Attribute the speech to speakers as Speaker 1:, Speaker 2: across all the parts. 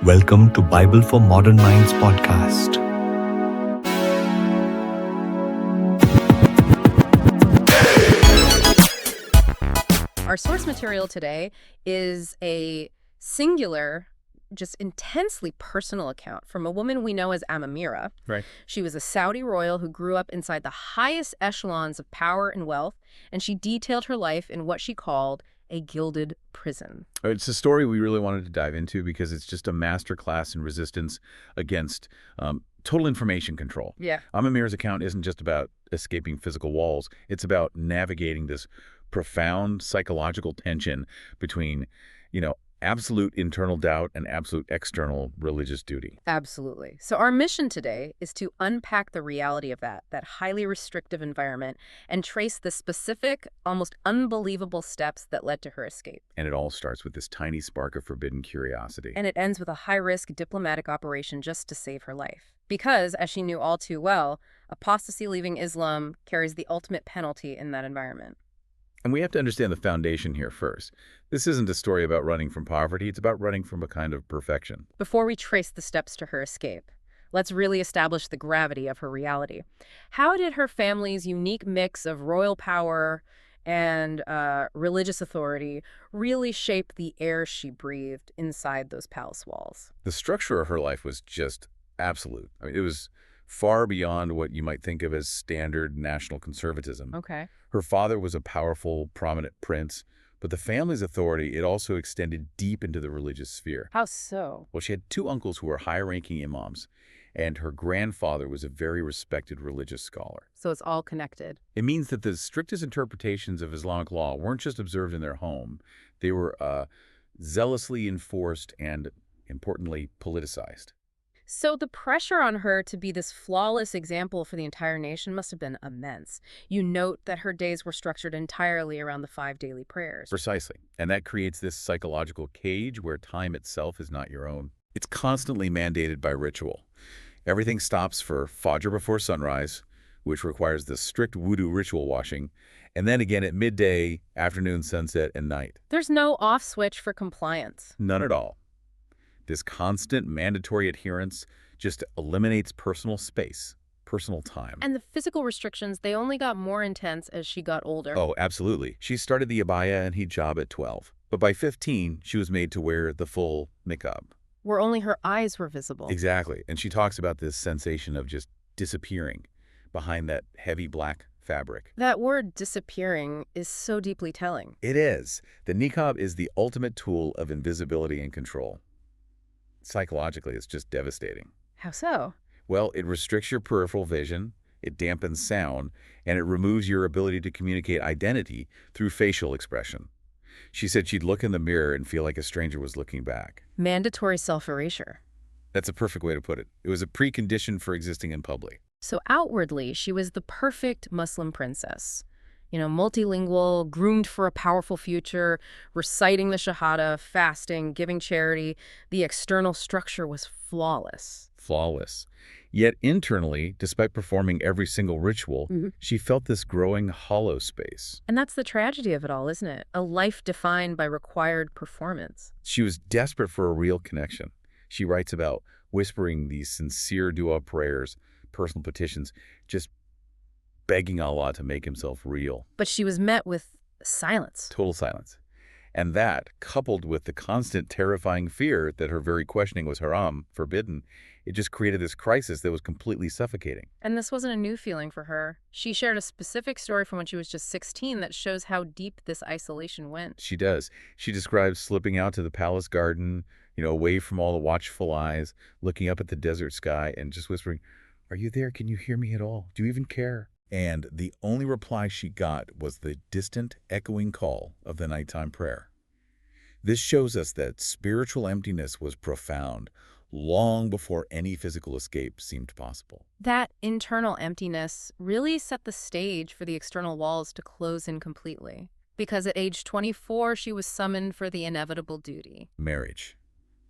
Speaker 1: Welcome to Bible for Modern Minds podcast.
Speaker 2: Our source material today is a singular, just intensely personal account from a woman we know as Amamira.
Speaker 3: Right.
Speaker 2: She was a Saudi royal who grew up inside the highest echelons of power and wealth, and she detailed her life in what she called a gilded prison.
Speaker 3: It's a story we really wanted to dive into because it's just a masterclass in resistance against total information control.
Speaker 2: Yeah.
Speaker 3: Amamira's account isn't just about escaping physical walls. It's about navigating this profound psychological tension between, absolute internal doubt and absolute external religious duty.
Speaker 2: Absolutely. So our mission today is to unpack the reality of that highly restrictive environment, and trace the specific, almost unbelievable steps that led to her escape.
Speaker 3: And it all starts with this tiny spark of forbidden curiosity.
Speaker 2: And it ends with a high-risk diplomatic operation just to save her life. Because, as she knew all too well, apostasy leaving Islam carries the ultimate penalty in that environment.
Speaker 3: And we have to understand the foundation here first. This isn't a story about running from poverty. It's about running from a kind of perfection.
Speaker 2: Before we trace the steps to her escape, let's really establish the gravity of her reality. How did her family's unique mix of royal power and religious authority really shape the air she breathed inside those palace walls?
Speaker 3: The structure of her life was just absolute. It was far beyond what you might think of as standard national conservatism.
Speaker 2: Okay.
Speaker 3: Her father was a powerful, prominent prince, but the family's authority, it also extended deep into the religious sphere.
Speaker 2: How so?
Speaker 3: Well, she had two uncles who were high-ranking imams, and her grandfather was a very respected religious scholar.
Speaker 2: So it's all connected.
Speaker 3: It means that the strictest interpretations of Islamic law weren't just observed in their home. They were zealously enforced and, importantly, politicized.
Speaker 2: So the pressure on her to be this flawless example for the entire nation must have been immense. You note that her days were structured entirely around the 5 daily prayers.
Speaker 3: Precisely. And that creates this psychological cage where time itself is not your own. It's constantly mandated by ritual. Everything stops for Fajr before sunrise, which requires the strict wudu ritual washing, and then again at midday, afternoon, sunset, and night.
Speaker 2: There's no off switch for compliance.
Speaker 3: None at all. This constant mandatory adherence just eliminates personal space, personal time.
Speaker 2: And the physical restrictions, they only got more intense as she got older.
Speaker 3: Oh, absolutely. She started the abaya and hijab at 12, but by 15, she was made to wear the full niqab.
Speaker 2: Where only her eyes were visible.
Speaker 3: Exactly. And she talks about this sensation of just disappearing behind that heavy black fabric.
Speaker 2: That word disappearing is so deeply telling.
Speaker 3: It is. The niqab is the ultimate tool of invisibility and control. Psychologically, it's just devastating.
Speaker 2: How so?
Speaker 3: Well, it restricts your peripheral vision, it dampens sound, and it removes your ability to communicate identity through facial expression. She said she'd look in the mirror and feel like a stranger was looking back.
Speaker 2: Mandatory self-erasure.
Speaker 3: That's a perfect way to put it. It was a precondition for existing in public.
Speaker 2: So outwardly, she was the perfect Muslim princess. Multilingual, groomed for a powerful future, reciting the Shahada, fasting, giving charity. The external structure was flawless.
Speaker 3: Flawless. Yet internally, despite performing every single ritual, she felt this growing hollow space.
Speaker 2: And that's the tragedy of it all, isn't it? A life defined by required performance.
Speaker 3: She was desperate for a real connection. She writes about whispering these sincere dua prayers, personal petitions, just begging Allah to make himself real.
Speaker 2: But she was met with silence.
Speaker 3: Total silence. And that, coupled with the constant terrifying fear that her very questioning was haram, forbidden, it just created this crisis that was completely suffocating.
Speaker 2: And this wasn't a new feeling for her. She shared a specific story from when she was just 16 that shows how deep this isolation went.
Speaker 3: She does. She describes slipping out to the palace garden, away from all the watchful eyes, looking up at the desert sky and just whispering, "Are you there? Can you hear me at all? Do you even care?" And the only reply she got was the distant, echoing call of the nighttime prayer. This shows us that spiritual emptiness was profound long before any physical escape seemed possible.
Speaker 2: That internal emptiness really set the stage for the external walls to close in completely. Because at age 24, she was summoned for the inevitable duty.
Speaker 3: Marriage.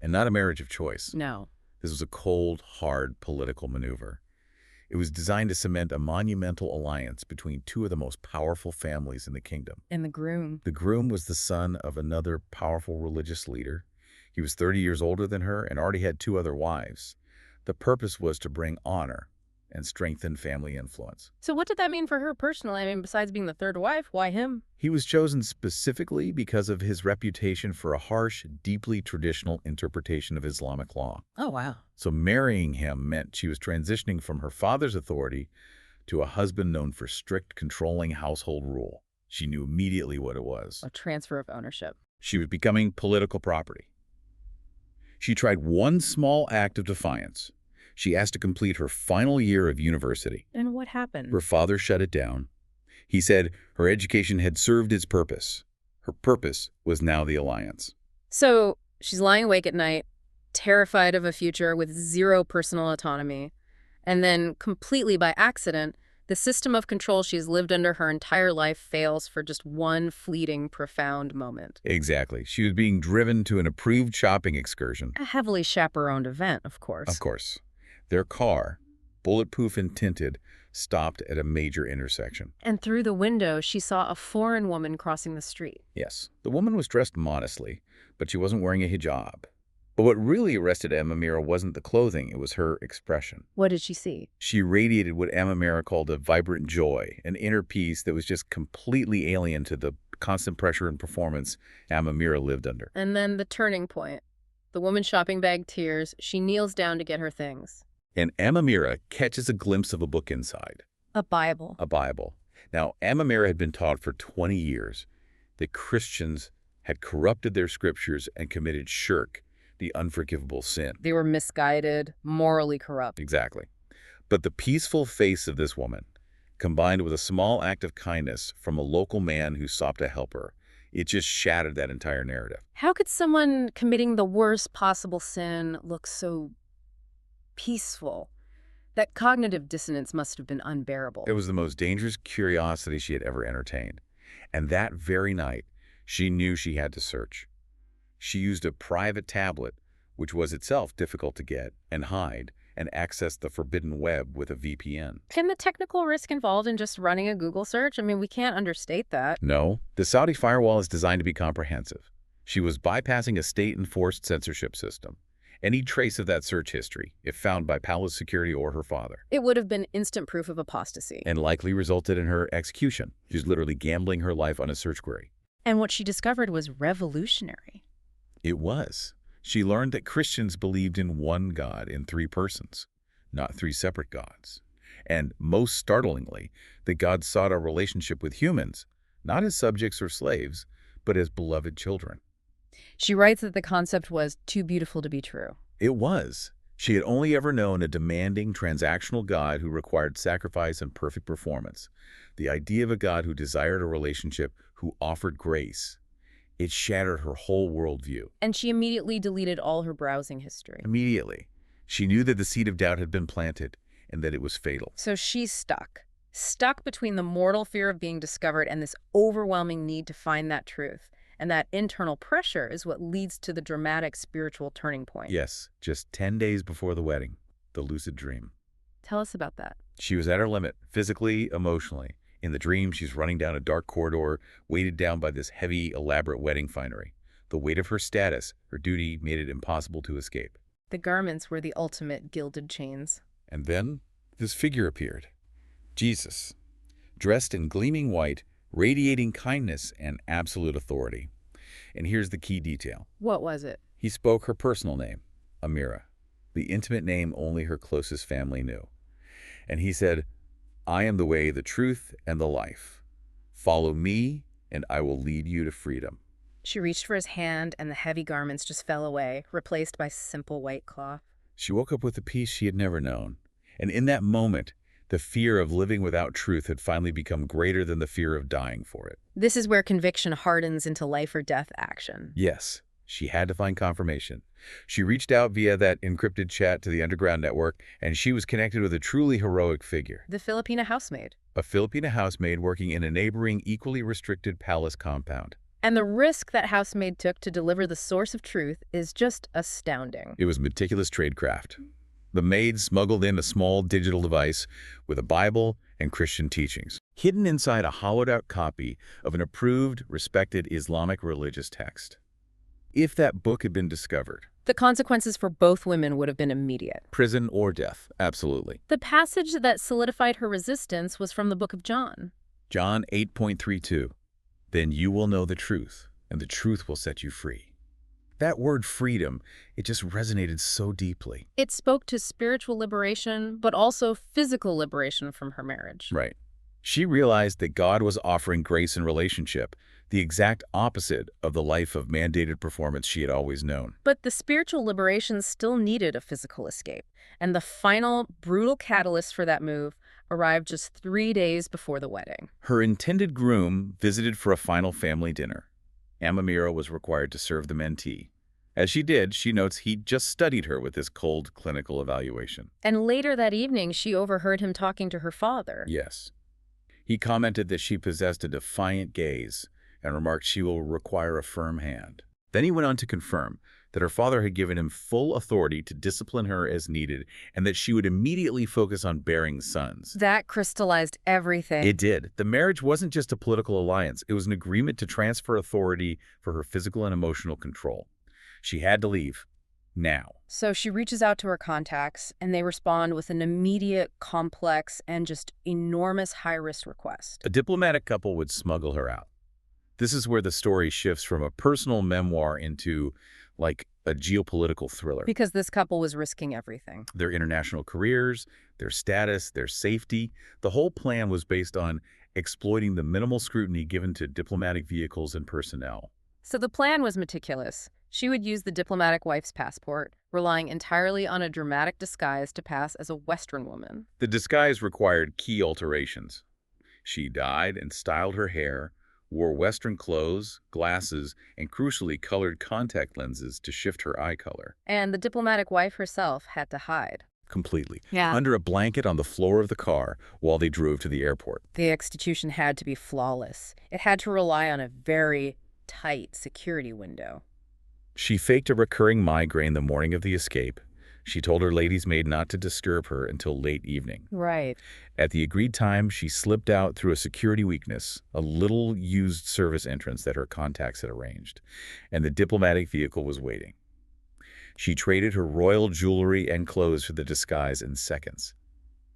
Speaker 3: And not a marriage of choice.
Speaker 2: No.
Speaker 3: This was a cold, hard political maneuver. It was designed to cement a monumental alliance between two of the most powerful families in the kingdom.
Speaker 2: And the groom.
Speaker 3: The groom was the son of another powerful religious leader. He was 30 years older than her and already had 2 other wives. The purpose was to bring honor and strengthen family influence.
Speaker 2: So what did that mean for her personally? I mean, besides being the third wife, why him?
Speaker 3: He was chosen specifically because of his reputation for a harsh, deeply traditional interpretation of Islamic law.
Speaker 2: Oh, wow.
Speaker 3: So marrying him meant she was transitioning from her father's authority to a husband known for strict, controlling household rule. She knew immediately what it was.
Speaker 2: A transfer of ownership.
Speaker 3: She was becoming political property. She tried one small act of defiance. She asked to complete her final year of university.
Speaker 2: And what happened?
Speaker 3: Her father shut it down. He said her education had served its purpose. Her purpose was now the alliance.
Speaker 2: So she's lying awake at night, terrified of a future with zero personal autonomy. And then, completely by accident, the system of control she's lived under her entire life fails for just one fleeting, profound moment.
Speaker 3: Exactly. She was being driven to an approved shopping excursion.
Speaker 2: A heavily chaperoned event, of course.
Speaker 3: Of course. Their car, bulletproof and tinted, stopped at a major intersection.
Speaker 2: And through the window, she saw a foreign woman crossing the street.
Speaker 3: Yes, the woman was dressed modestly, but she wasn't wearing a hijab. But what really arrested Amamira wasn't the clothing, it was her expression.
Speaker 2: What did she see?
Speaker 3: She radiated what Amamira called a vibrant joy, an inner peace that was just completely alien to the constant pressure and performance Amamira lived under.
Speaker 2: And then the turning point. The woman shopping bag tears. She kneels down to get her things.
Speaker 3: And Amamira catches a glimpse of a book inside.
Speaker 2: A Bible.
Speaker 3: A Bible. Now, Amamira had been taught for 20 years that Christians had corrupted their scriptures and committed shirk, the unforgivable sin.
Speaker 2: They were misguided, morally corrupt.
Speaker 3: Exactly. But the peaceful face of this woman, combined with a small act of kindness from a local man who stopped to help her, it just shattered that entire narrative.
Speaker 2: How could someone committing the worst possible sin look so peaceful? That cognitive dissonance must have been unbearable.
Speaker 3: It was the most dangerous curiosity she had ever entertained. And that very night, she knew she had to search. She used a private tablet, which was itself difficult to get and hide, and access the forbidden web with a VPN.
Speaker 2: Can the technical risk involved in just running a Google search? I mean, we can't understate that.
Speaker 3: No, the Saudi firewall is designed to be comprehensive. She was bypassing a state-enforced censorship system. Any trace of that search history, if found by palace security or her father,
Speaker 2: It would have been instant proof of apostasy.
Speaker 3: and likely resulted in her execution. She was literally gambling her life on a search query.
Speaker 2: And what she discovered was revolutionary.
Speaker 3: It was. She learned that Christians believed in one God in 3 persons, not 3 separate gods. And most startlingly, that God sought a relationship with humans, not as subjects or slaves, but as beloved children.
Speaker 2: She writes that the concept was too beautiful to be true.
Speaker 3: It was. She had only ever known a demanding, transactional God who required sacrifice and perfect performance. The idea of a God who desired a relationship, who offered grace, it shattered her whole worldview.
Speaker 2: And she immediately deleted all her browsing history.
Speaker 3: Immediately, she knew that the seed of doubt had been planted and that it was fatal.
Speaker 2: So she's stuck between the mortal fear of being discovered and this overwhelming need to find that truth. And that internal pressure is what leads to the dramatic spiritual turning point.
Speaker 3: Yes, just 10 days before the wedding, the lucid dream.
Speaker 2: Tell us about that.
Speaker 3: She was at her limit, physically, emotionally. In the dream, she's running down a dark corridor, weighted down by this heavy, elaborate wedding finery. The weight of her status, her duty, made it impossible to escape.
Speaker 2: The garments were the ultimate gilded chains.
Speaker 3: And then, this figure appeared. Jesus, dressed in gleaming white, radiating kindness and absolute authority. And here's the key detail.
Speaker 2: What was it?
Speaker 3: He spoke her personal name, Amira, the intimate name only her closest family knew. And he said, "I am the way, the truth, and the life. Follow me, and I will lead you to freedom."
Speaker 2: She reached for his hand, and the heavy garments just fell away, replaced by simple white cloth.
Speaker 3: She woke up with a peace she had never known. And in that moment, the fear of living without truth had finally become greater than the fear of dying for it.
Speaker 2: This is where conviction hardens into life or death action.
Speaker 3: Yes, she had to find confirmation. She reached out via that encrypted chat to the underground network, and she was connected with a truly heroic figure.
Speaker 2: The Filipina housemaid.
Speaker 3: A Filipina housemaid working in a neighboring, equally restricted palace compound.
Speaker 2: And the risk that housemaid took to deliver the source of truth is just astounding.
Speaker 3: It was meticulous tradecraft. The maid smuggled in a small digital device with a Bible and Christian teachings, hidden inside a hollowed-out copy of an approved, respected Islamic religious text. If that book had been discovered.
Speaker 2: The consequences for both women would have been immediate.
Speaker 3: Prison or death, absolutely.
Speaker 2: The passage that solidified her resistance was from the book of John.
Speaker 3: John 8:32. Then you will know the truth, and the truth will set you free. That word freedom, it just resonated so deeply.
Speaker 2: It spoke to spiritual liberation, but also physical liberation from her marriage.
Speaker 3: Right. She realized that God was offering grace in relationship, the exact opposite of the life of mandated performance she had always known.
Speaker 2: But the spiritual liberation still needed a physical escape, and the final brutal catalyst for that move arrived just 3 days before the wedding.
Speaker 3: Her intended groom visited for a final family dinner. Amamiro was required to serve the mentee. As she did, she notes he just studied her with his cold clinical evaluation.
Speaker 2: And later that evening, she overheard him talking to her father.
Speaker 3: Yes. He commented that she possessed a defiant gaze and remarked she will require a firm hand. Then he went on to confirm that her father had given him full authority to discipline her as needed and that she would immediately focus on bearing sons.
Speaker 2: That crystallized everything.
Speaker 3: It did. The marriage wasn't just a political alliance. It was an agreement to transfer authority for her physical and emotional control. She had to leave. Now.
Speaker 2: So she reaches out to her contacts, and they respond with an immediate, complex, and just enormous high-risk request.
Speaker 3: A diplomatic couple would smuggle her out. This is where the story shifts from a personal memoir into, like, a geopolitical thriller.
Speaker 2: Because this couple was risking everything.
Speaker 3: Their international careers, their status, their safety. The whole plan was based on exploiting the minimal scrutiny given to diplomatic vehicles and personnel.
Speaker 2: So the plan was meticulous. She would use the diplomatic wife's passport, relying entirely on a dramatic disguise to pass as a Western woman.
Speaker 3: The disguise required key alterations. She dyed and styled her hair, wore Western clothes, glasses, and crucially colored contact lenses to shift her eye color.
Speaker 2: And the diplomatic wife herself had to hide.
Speaker 3: Completely.
Speaker 2: Yeah.
Speaker 3: Under a blanket on the floor of the car while they drove to the airport.
Speaker 2: The execution had to be flawless. It had to rely on a very tight security window.
Speaker 3: She faked a recurring migraine the morning of the escape. She told her lady's maid not to disturb her until late evening.
Speaker 2: Right.
Speaker 3: At the agreed time, she slipped out through a security weakness, a little used service entrance that her contacts had arranged, and the diplomatic vehicle was waiting. She traded her royal jewelry and clothes for the disguise in seconds.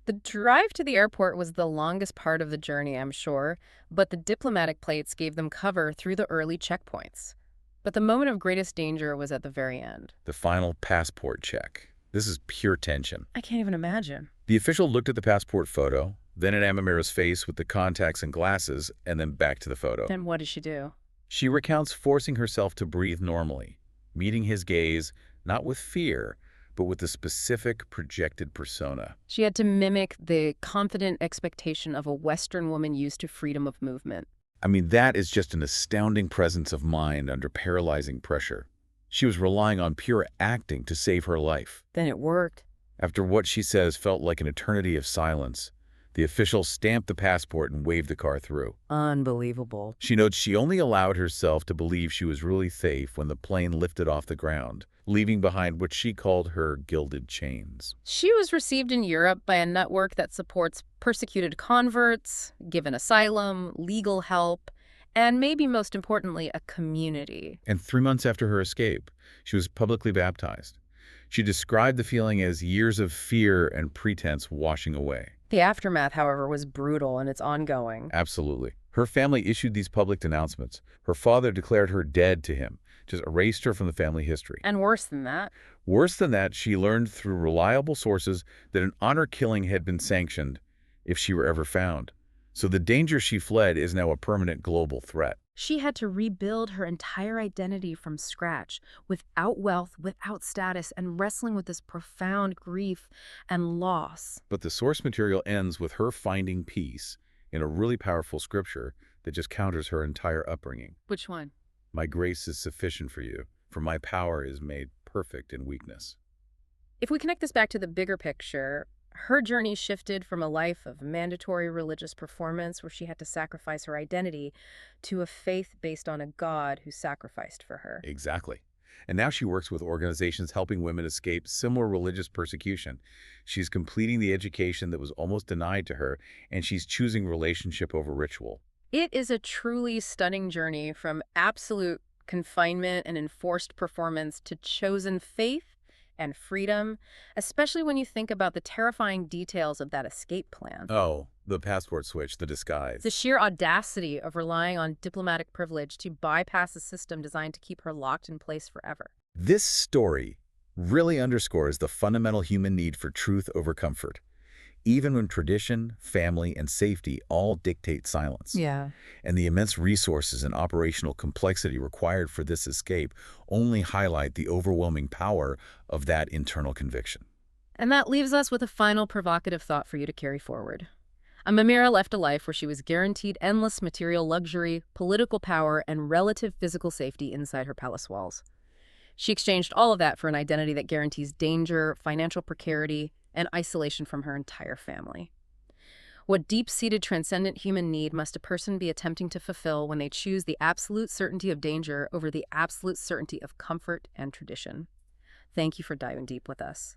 Speaker 2: The drive to the airport was the longest part of the journey, I'm sure, but the diplomatic plates gave them cover through the early checkpoints. But the moment of greatest danger was at the very end.
Speaker 3: The final passport check. This is pure tension.
Speaker 2: I can't even imagine.
Speaker 3: The official looked at the passport photo, then at Amamira's face with the contacts and glasses, and then back to the photo.
Speaker 2: Then what did she do?
Speaker 3: She recounts forcing herself to breathe normally, meeting his gaze, not with fear, but with the specific projected persona.
Speaker 2: She had to mimic the confident expectation of a Western woman used to freedom of movement.
Speaker 3: I mean, that is just an astounding presence of mind under paralyzing pressure. She was relying on pure acting to save her life.
Speaker 2: Then it worked.
Speaker 3: After what she says felt like an eternity of silence, the official stamped the passport and waved the car through.
Speaker 2: Unbelievable.
Speaker 3: She notes she only allowed herself to believe she was really safe when the plane lifted off the ground, leaving behind what she called her gilded chains.
Speaker 2: She was received in Europe by a network that supports persecuted converts, given asylum, legal help, and maybe most importantly, a community.
Speaker 3: And 3 months after her escape, she was publicly baptized. She described the feeling as years of fear and pretense washing away.
Speaker 2: The aftermath, however, was brutal and it's ongoing.
Speaker 3: Absolutely. Her family issued these public denouncements. Her father declared her dead to him, just erased her from the family history.
Speaker 2: And worse than that.
Speaker 3: Worse than that, she learned through reliable sources that an honor killing had been sanctioned if she were ever found. So the danger she fled is now a permanent global threat.
Speaker 2: She had to rebuild her entire identity from scratch, without wealth, without status, and wrestling with this profound grief and loss.
Speaker 3: But the source material ends with her finding peace in a really powerful scripture that just counters her entire upbringing.
Speaker 2: Which one?
Speaker 3: My grace is sufficient for you, for my power is made perfect in weakness.
Speaker 2: If we connect this back to the bigger picture, her journey shifted from a life of mandatory religious performance where she had to sacrifice her identity to a faith based on a God who sacrificed for her.
Speaker 3: Exactly. And now she works with organizations helping women escape similar religious persecution. She's completing the education that was almost denied to her, and she's choosing relationship over ritual.
Speaker 2: It is a truly stunning journey from absolute confinement and enforced performance to chosen faith and freedom, especially when you think about the terrifying details of that escape plan.
Speaker 3: Oh, the passport switch, the disguise.
Speaker 2: The sheer audacity of relying on diplomatic privilege to bypass a system designed to keep her locked in place forever.
Speaker 3: This story really underscores the fundamental human need for truth over comfort, even when tradition, family, and safety all dictate silence.
Speaker 2: Yeah.
Speaker 3: And the immense resources and operational complexity required for this escape only highlight the overwhelming power of that internal conviction.
Speaker 2: And that leaves us with a final provocative thought for you to carry forward. Amamira left a life where she was guaranteed endless material luxury, political power, and relative physical safety inside her palace walls. She exchanged all of that for an identity that guarantees danger, financial precarity, and isolation from her entire family. What deep-seated transcendent human need must a person be attempting to fulfill when they choose the absolute certainty of danger over the absolute certainty of comfort and tradition? Thank you for diving deep with us.